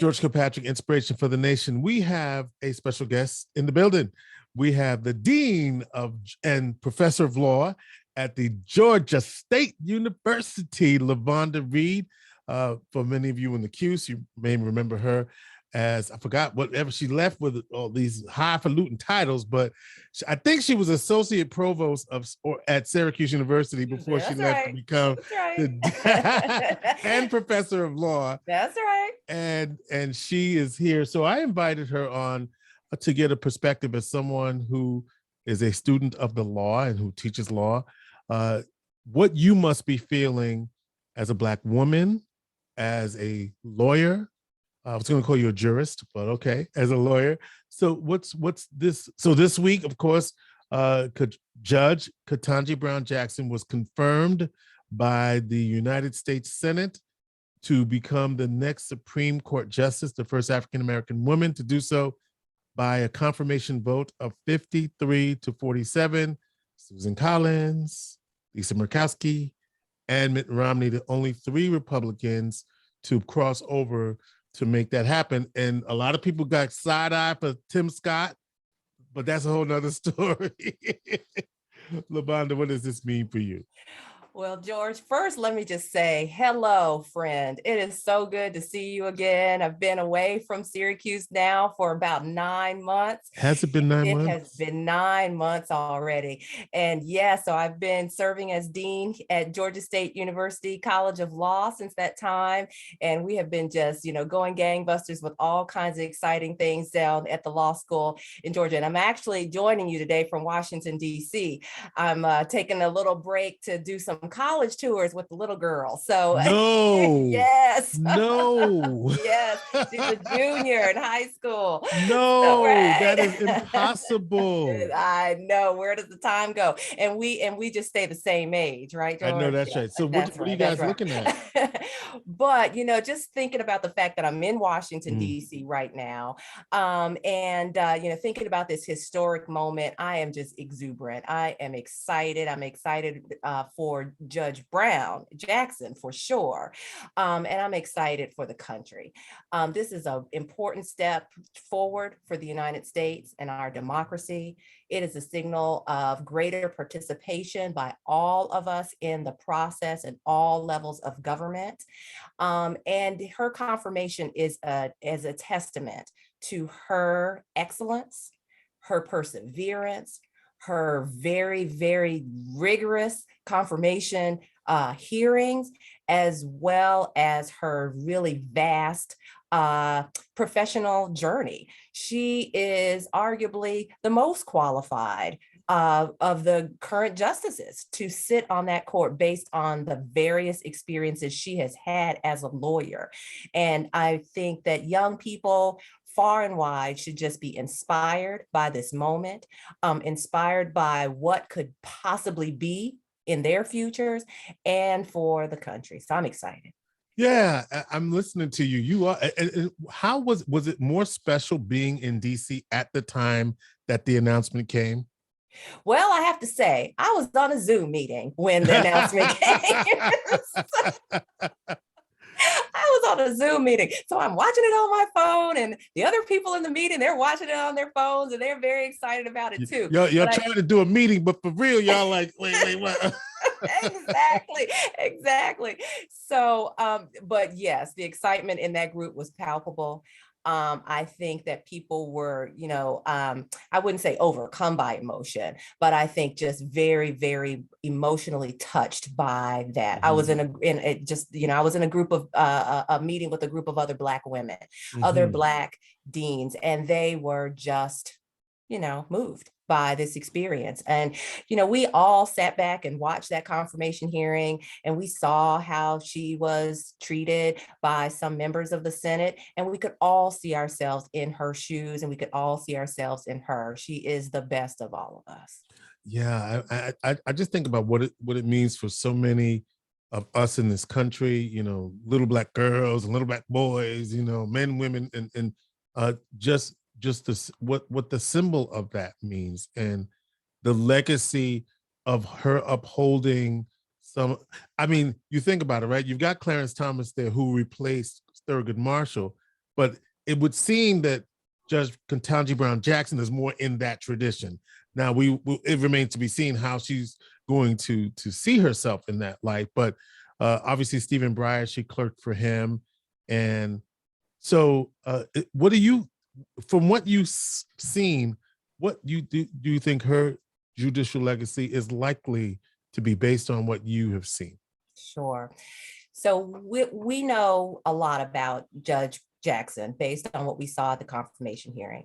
George Kilpatrick, Inspiration for the Nation. We have a special guest in the building. We have the Dean of and Professor of Law at the Georgia State University, LaVonda Reed. For many of you in the Qs, you may remember her as, I forgot whatever she left with all these highfalutin titles, but I think she was Associate Provost at Syracuse University before she left to become the and Professor of Law. That's right. And she is here. So I invited her on to get a perspective as someone who is a student of the law and who teaches law. What you must be feeling as a Black woman, as a lawyer. I was going to call you a jurist, but okay, as a lawyer. So what's this? So this week, of course, Judge Ketanji Brown Jackson was confirmed by the United States Senate to become the next Supreme Court Justice, the first African-American woman to do so by a confirmation vote of 53 to 47. Susan Collins, Lisa Murkowski, and Mitt Romney, the only three Republicans to cross over to make that happen. And a lot of people got side-eye for Tim Scott, but that's a whole nother story. LaVonda, what does this mean for you? Well, George, first, let me just say, hello, friend. It is so good to see you again. I've been away from Syracuse now for about 9 months. Has it been 9 months? It has been 9 months already. And yeah, so I've been serving as dean at Georgia State University College of Law since that time. And we have been just, going gangbusters with all kinds of exciting things down at the law school in Georgia. And I'm actually joining you today from Washington, D.C. I'm taking a little break to do some college tours with the little girl. So no, yes, no, yes, she's a junior in high school. No, so, right. That is impossible. I know. Where does the time go? And we just stay the same age, right, George? I know that's right. So what are you guys looking at? But just thinking about the fact that I'm in Washington D.C. right now, and thinking about this historic moment, I am just exuberant. I am excited. I'm excited for Judge Brown Jackson for sure. And I'm excited for the country. This is an important step forward for the United States and our democracy. It is a signal of greater participation by all of us in the process and all levels of government. And her confirmation is a testament to her excellence, her perseverance, her very, very rigorous confirmation hearings, as well as her really vast professional journey. She is arguably the most qualified of the current justices to sit on that court based on the various experiences she has had as a lawyer. And I think that young people far and wide should just be inspired by this moment, inspired by what could possibly be in their futures and for the country. So I'm excited. Yeah, I'm listening to you. You are. How was it more special being in DC at the time that the announcement came? Well, I have to say, I was on a Zoom meeting when the announcement came. I was on a Zoom meeting. So I'm watching it on my phone, and the other people in the meeting, they're watching it on their phones, and they're very excited about it too. You're trying to do a meeting, but for real, y'all like, wait, what? Exactly. So, but yes, the excitement in that group was palpable. I think that people were, I wouldn't say overcome by emotion, but I think just very, very emotionally touched by that. I was I was in a group of a meeting with a group of other Black women, other Black deans, and they were just, moved by this experience. And, we all sat back and watched that confirmation hearing, and we saw how she was treated by some members of the Senate, and we could all see ourselves in her shoes, and we could all see ourselves in her. She is the best of all of us. Yeah, I just think about what it means for so many of us in this country, little Black girls and little Black boys, men, women, and just this, what the symbol of that means, and the legacy of her upholding some, I mean, you think about it, right? You've got Clarence Thomas there who replaced Thurgood Marshall, but it would seem that Judge Ketanji Brown Jackson is more in that tradition. Now it remains to be seen how she's going to see herself in that light. But obviously Stephen Breyer, she clerked for him. And so what do you, from what you've seen, what do you think her judicial legacy is likely to be based on what you have seen? Sure. So we know a lot about Judge Jackson based on what we saw at the confirmation hearing.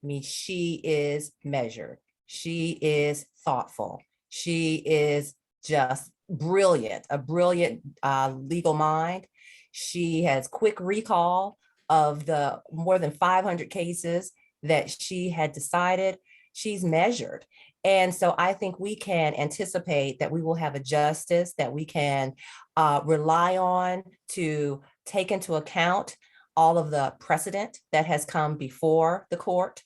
I mean, she is measured. She is thoughtful. She is just brilliant, a brilliant legal mind. She has quick recall of the more than 500 cases that she had decided. She's measured. And so I think we can anticipate that we will have a justice that we can rely on to take into account all of the precedent that has come before the court,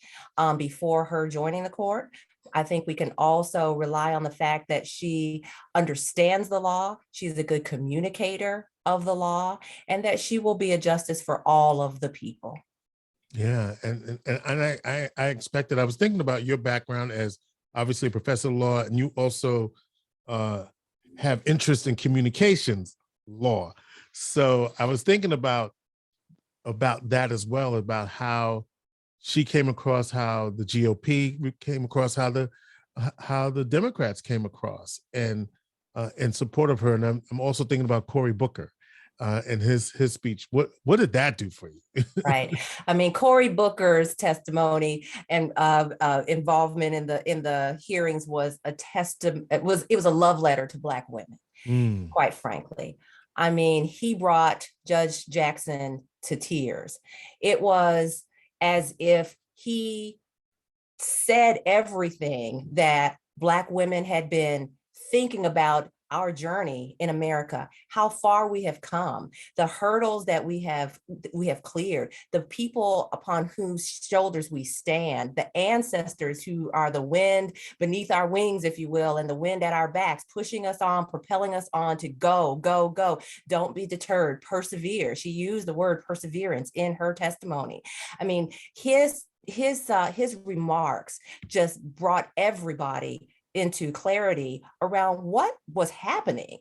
before her joining the court. I think we can also rely on the fact that she understands the law. She's a good communicator of the law, and that she will be a justice for all of the people. Yeah, and I expected. I was thinking about your background as obviously a professor of law, and you also have interest in communications law. So I was thinking about that as well, about how she came across, how the GOP came across, how the Democrats came across, and in support of her. And I'm also thinking about Cory Booker and his speech. What did that do for you? Right. I mean, Cory Booker's testimony and involvement in the hearings was a testament. It was a love letter to Black women, quite frankly. I mean, he brought Judge Jackson to tears. It was as if he said everything that Black women had been thinking about our journey in America, how far we have come, the hurdles that we have cleared, the people upon whose shoulders we stand, the ancestors who are the wind beneath our wings, if you will, and the wind at our backs, pushing us on, propelling us on to go, go, go. Don't be deterred, persevere. She used the word perseverance in her testimony. I mean, his remarks just brought everybody into clarity around what was happening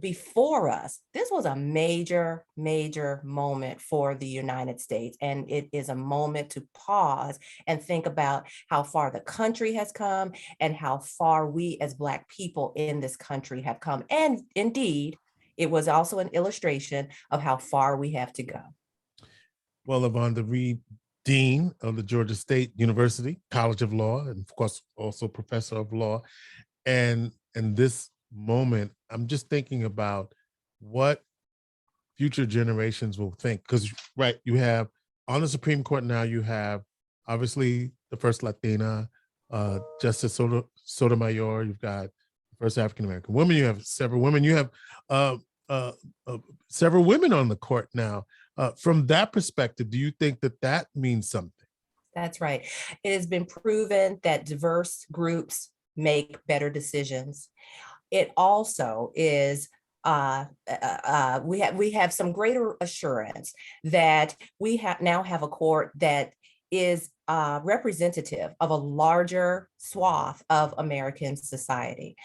before us. This was a major, major moment for the United States. And it is a moment to pause and think about how far the country has come and how far we as Black people in this country have come. And indeed, it was also an illustration of how far we have to go. Well, LaVonda Reed, Dean of the Georgia State University College of Law, and of course also professor of law. And in this moment, I'm just thinking about what future generations will think. Because right, you have on the Supreme Court now, you have obviously the first Latina, Justice Sotomayor, you've got the first African-American woman, you have several women, you have several women on the court now. From that perspective, do you think that means something? That's right. It has been proven that diverse groups make better decisions. It also is we have some greater assurance that we now have a court that is representative of a larger swath of American society.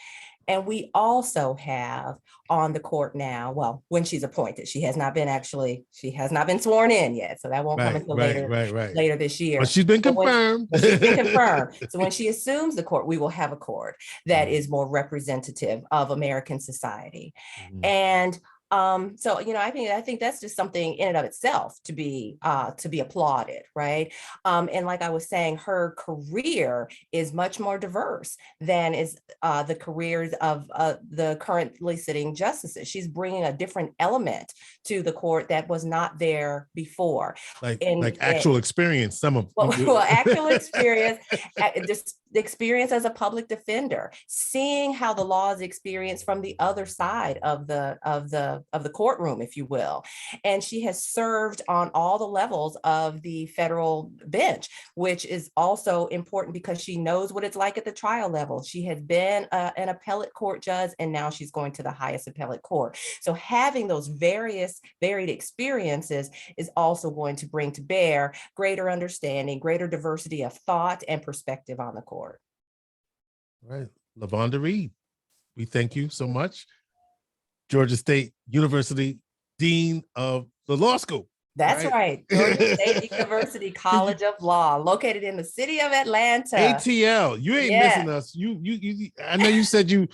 And we also have on the court now, well, when she's appointed, she has not been sworn in yet. So that won't come until later this year. But she's been confirmed. She's been confirmed. So when she assumes the court, we will have a court that is more representative of American society. And so, you know, I think that's just something in and of itself to be applauded, right? And like I was saying, her career is much more diverse than is the careers of the currently sitting justices. She's bringing a different element to the court that was not there before. Like actual experience, some of well, actual experience, just experience as a public defender, seeing how the law is experienced from the other side of the courtroom, if you will. And she has served on all the levels of the federal bench, which is also important because she knows what it's like at the trial level. She has been an appellate court judge, and now she's going to the highest appellate court. So having those varied experiences is also going to bring to bear greater understanding, greater diversity of thought and perspective on the court. All right. LaVonda Reed, we thank you so much. Georgia State University Dean of the Law School. That's right. Georgia State University College of Law, located in the city of Atlanta. ATL. You ain't missing us. You I know you said you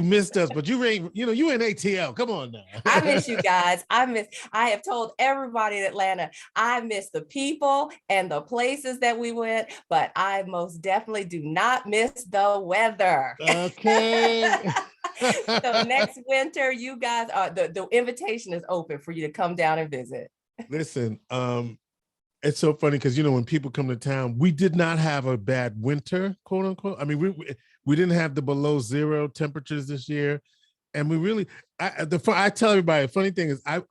missed us, but you ain't, you in ATL. Come on now. I miss you guys. I have told everybody in Atlanta, I miss the people and the places that we went, but I most definitely do not miss the weather. Okay. So next winter, you guys are, the invitation is open for you to come down and visit. Listen, it's so funny because, when people come to town, we did not have a bad winter, quote unquote. I mean, we didn't have the below zero temperatures this year. And we really, I tell everybody, the funny thing is I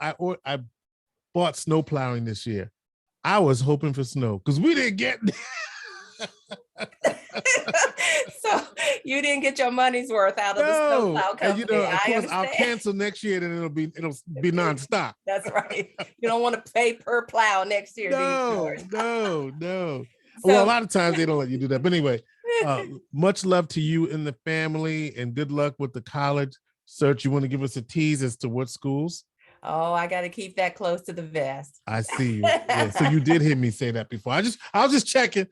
bought snow plowing this year. I was hoping for snow because we didn't get. So you didn't get your money's worth out of the snowplow company. And, of course, I'll cancel next year, and it'll be nonstop. That's right. You don't want to pay per plow next year. No. So, well, a lot of times they don't let you do that. But anyway, much love to you and the family, and good luck with the college search. You want to give us a tease as to what schools? Oh, I got to keep that close to the vest. I see you. Yeah, so you did hear me say that before. I was just checking.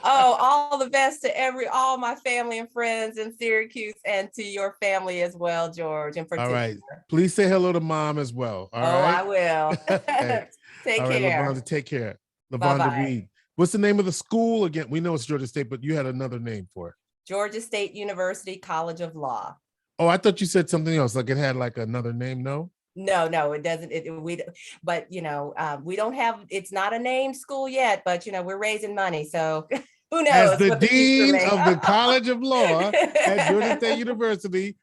Oh, all the best to all my family and friends in Syracuse, and to your family as well, George. In particular. All right. Please say hello to Mom as well. All right. I will. Okay. Take all care. Right, LaVonda, take care. LaVonda Reed. What's the name of the school again? We know it's Georgia State, but you had another name for it. Georgia State University College of Law. Oh, I thought you said something else. Like it had like another name. No, it doesn't. But we don't have. It's not a named school yet. But we're raising money, so who knows? As the dean of the College of Law at Georgia State University,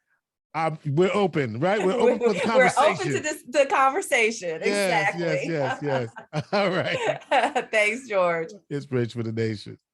we're open, right? We're open for the conversation. We're open to the conversation. Yes, exactly. Yes. All right. Thanks, George. It's Bridge for the Nation.